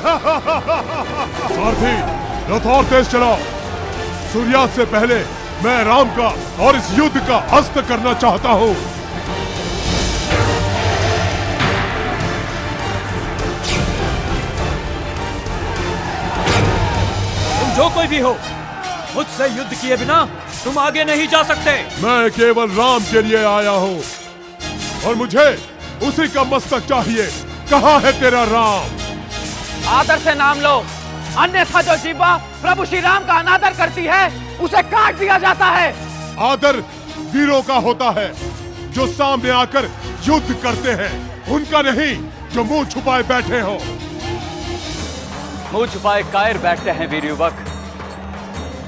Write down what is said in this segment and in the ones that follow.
सारथी, रथ और तेज चलाओ। सूर्यास्त से पहले मैं राम का और इस युद्ध का हस्त करना चाहता हूँ। तुम जो कोई भी हो, मुझसे युद्ध किए बिना तुम आगे नहीं जा सकते। मैं केवल राम के लिए आया हूँ और मुझे उसी का मस्तक चाहिए। कहाँ है तेरा राम? आदर से नाम लो, अन्यथा जो जीवा प्रभु श्री राम का अनादर करती है उसे काट दिया जाता है। आदर वीरों का होता है जो सामने आकर युद्ध करते हैं, उनका नहीं जो मुंह छुपाए बैठे हो। मुंह छुपाए कायर बैठते हैं वीर युवक।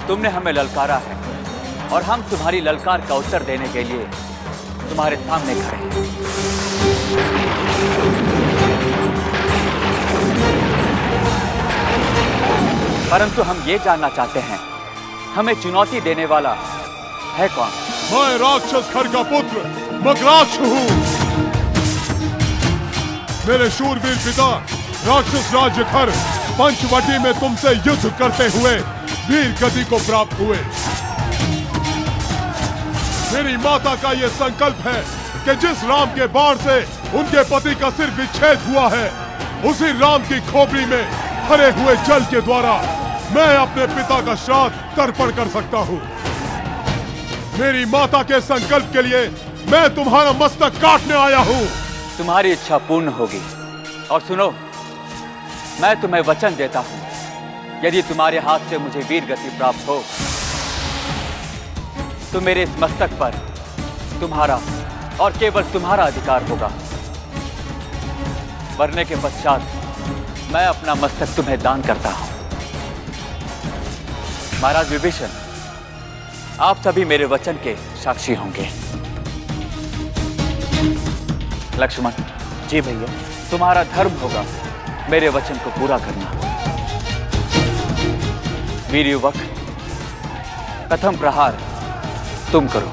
तुमने हमें ललकारा है और हम तुम्हारी ललकार का उत्तर देने के लिए तुम्हारे सामने खड़े हैं। परंतु हम ये जानना चाहते हैं, हमें चुनौती देने वाला है कौन? मैं राक्षस खर का पुत्र मकराक्ष हूँ। मेरे शूरवीर पिता राक्षस राज्य खर पंचवटी में तुमसे युद्ध करते हुए वीर गति को प्राप्त हुए। मेरी माता का यह संकल्प है कि जिस राम के बाण से उनके पति का सिर विच्छेद हुआ है, उसी राम की खोपड़ी में भरे हुए जल के द्वारा मैं अपने पिता का श्राद्ध तर्पण कर सकता हूँ। मेरी माता के संकल्प के लिए मैं तुम्हारा मस्तक काटने आया हूँ। तुम्हारी इच्छा पूर्ण होगी। और सुनो, मैं तुम्हें वचन देता हूँ, यदि तुम्हारे हाथ से मुझे वीर गति प्राप्त हो तो मेरे इस मस्तक पर तुम्हारा और केवल तुम्हारा अधिकार होगा। मरने के पश्चात मैं अपना मस्तक तुम्हें दान करता हूं। महाराज विभीषण, आप सभी मेरे वचन के साक्षी होंगे। लक्ष्मण जी भैया। तुम्हारा धर्म होगा मेरे वचन को पूरा करना। वीर युवक, प्रथम प्रहार तुम करो।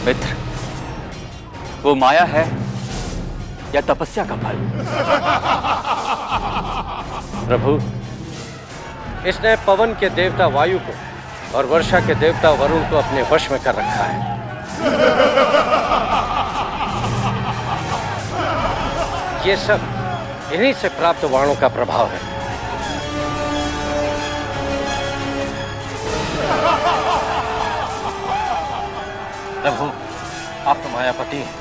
मित्र, वो माया है या तपस्या का फल? प्रभु, इसने पवन के देवता वायु को और वर्षा के देवता वरुण को अपने वश में कर रखा है। ये सब इन्हीं से प्राप्त वाणों का प्रभाव है। प्रभु, आप तो मायापति हैं।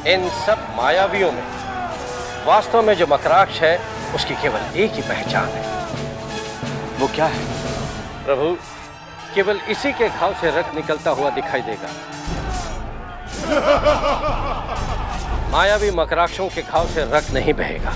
इन सब मायावियों में वास्तव में जो मकराक्ष है उसकी केवल एक ही पहचान है। वो क्या है? प्रभु, केवल इसी के घाव से रक्त निकलता हुआ दिखाई देगा। मायावी मकराक्षों के घाव से रक्त नहीं बहेगा।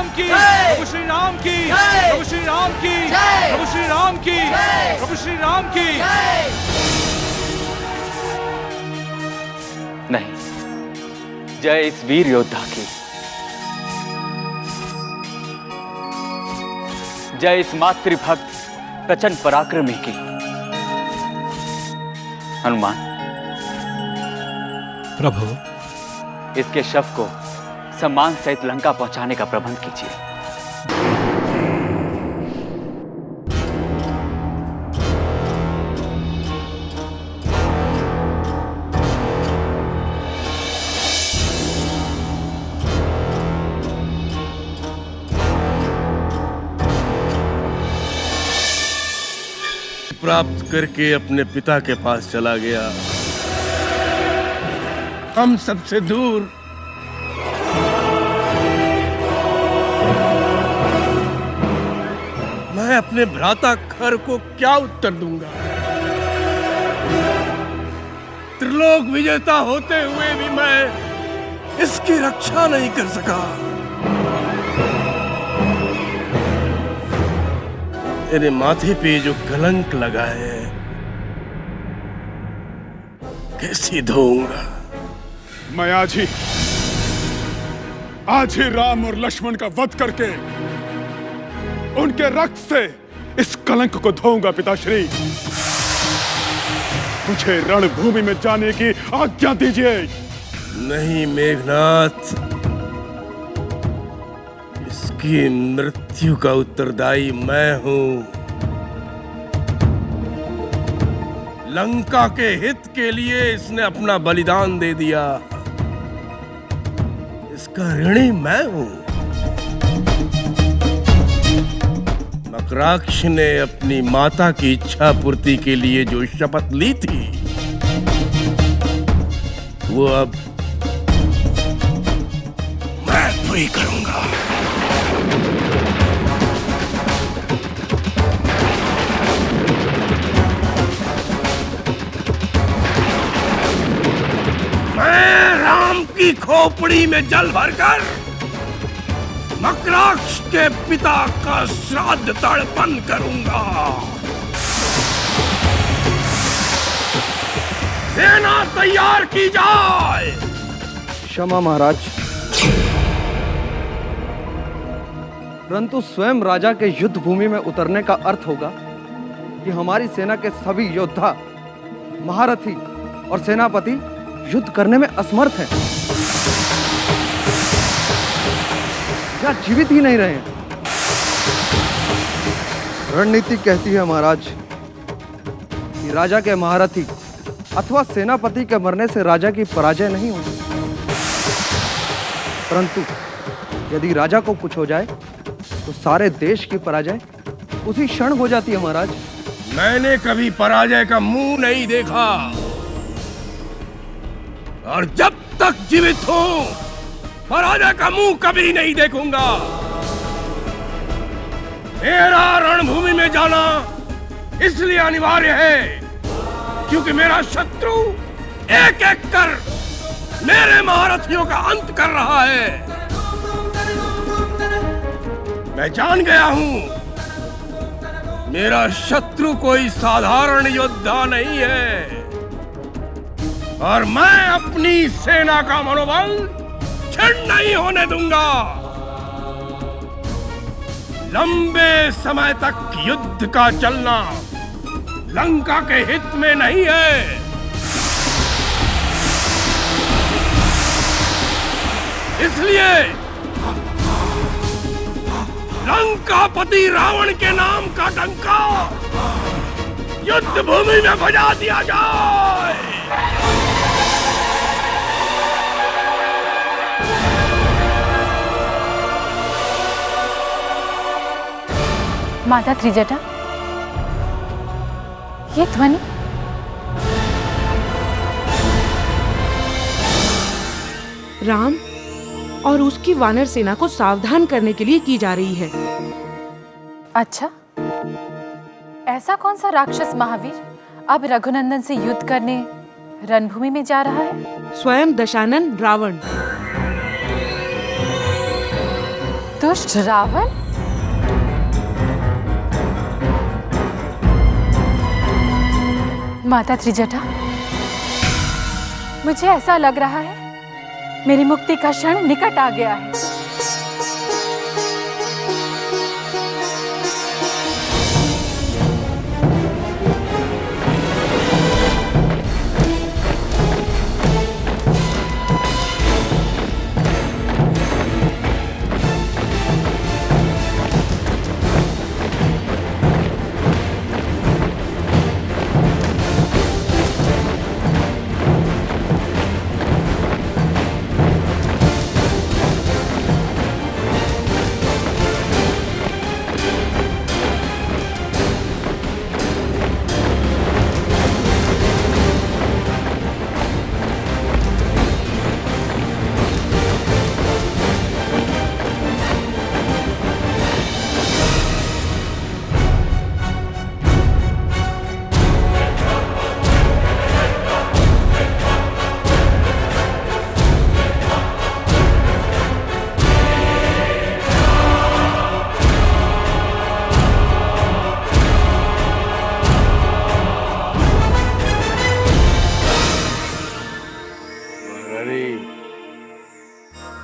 राम की, प्रभु श्री राम की, प्रभु श्री राम की, प्रभु श्री राम की, प्रभु श्री राम की। नहीं, जय इस वीर योद्धा की, जय इस मातृभक्त प्रचंड पराक्रमी की। हनुमान, प्रभु, इसके शव को सम्मान सहित लंका पहुंचाने का प्रबंध कीजिए। प्राप्त करके अपने पिता के पास चला गया, हम सबसे दूर। मैं अपने भ्राता खर को क्या उत्तर दूंगा? त्रिलोक विजेता होते हुए भी मैं इसकी रक्षा नहीं कर सका। मेरे माथे पे जो कलंक लगा है, कैसे धोऊंगा? मैं आज ही राम और लक्ष्मण का वध करके उनके रक्त से इस कलंक को धोऊंगा। पिताश्री, मुझे रणभूमि में जाने की आज्ञा दीजिए। नहीं मेघनाथ, इसकी मृत्यु का उत्तरदायी मैं हूं। लंका के हित के लिए इसने अपना बलिदान दे दिया, इसका ऋणी मैं हूं। मकराक्ष ने अपनी माता की इच्छा पूर्ति के लिए जो शपथ ली थी, वो अब मैं पूरी करूंगा। मैं राम की खोपड़ी में जल भरकर मकराक्ष के पिता का श्राद्ध तर्पण करूंगा। सेना तैयार की जाए। क्षमा महाराज, परंतु स्वयं राजा के युद्ध भूमि में उतरने का अर्थ होगा कि हमारी सेना के सभी योद्धा, महारथी और सेनापति युद्ध करने में असमर्थ हैं या जीवित ही नहीं रहे। रणनीति कहती है महाराज कि राजा के महारथी अथवा सेनापति के मरने से राजा की पराजय नहीं होगी, परंतु यदि राजा को कुछ हो जाए तो सारे देश की पराजय उसी क्षण हो जाती है महाराज। मैंने कभी पराजय का मुंह नहीं देखा, और जब तक जीवित हूं पराजय का मुंह कभी नहीं देखूंगा। मेरा रणभूमि में जाना इसलिए अनिवार्य है क्योंकि मेरा शत्रु एक एक कर मेरे महारथियों का अंत कर रहा है। मैं जान गया हूं मेरा शत्रु कोई साधारण योद्धा नहीं है, और मैं अपनी सेना का मनोबल क्षीण नहीं होने दूंगा। लंबे समय तक युद्ध का चलना लंका के हित में नहीं है। इसलिए लंकापति रावण के नाम का डंका युद्ध भूमि में बजा दिया जाए। माता त्रिजटा, ये ध्वनि राम और उसकी वानर सेना को सावधान करने के लिए की जा रही है। अच्छा, ऐसा कौन सा राक्षस महावीर अब रघुनंदन से युद्ध करने रणभूमि में जा रहा है? स्वयं दशानन रावण। दुष्ट रावण? माता त्रिजटा, मुझे ऐसा लग रहा है मेरी मुक्ति का क्षण निकट आ गया है।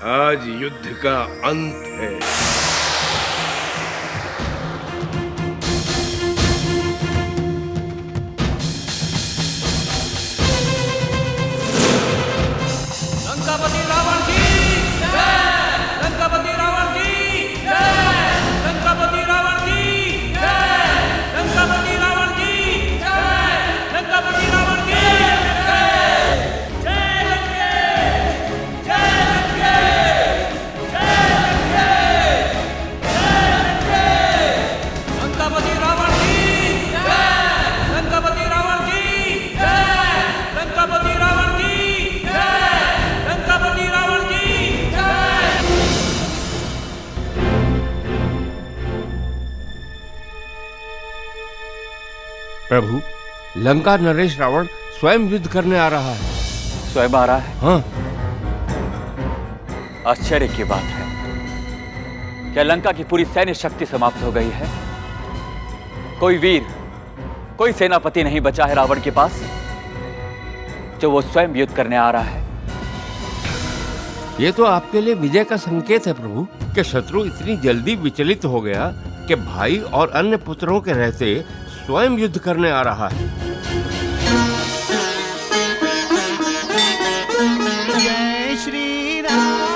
आज युद्ध का अंत है। लंकापति रावण की जय! लंकापति रावण की जय! लंकापति रावण की जय! लंकापति रावण की जय! लंकापति रावण की जय! जय लंके! जय लंके! जय लंके! जय लंके! लंकापति रावण की जय! लंकापति रावण की जय! लंकापति रावण की जय! लंकापति रावण की जय! प्रभु, लंका नरेश रावण स्वयं युद्ध करने आ रहा है। स्वयं आ रहा है? हाँ। आश्चर्य की बात है। क्या लंका की पूरी सैन्य शक्ति समाप्त हो गई है? कोई वीर, कोई सेनापति नहीं बचा है रावण के पास जो वो स्वयं युद्ध करने आ रहा है। ये तो आपके लिए विजय का संकेत है प्रभु, कि शत्रु इतनी जल्दी विचलित हो गया कि भाई और अन्य पुत्रों के रहते स्वयं युद्ध करने आ रहा है। जय श्री राम।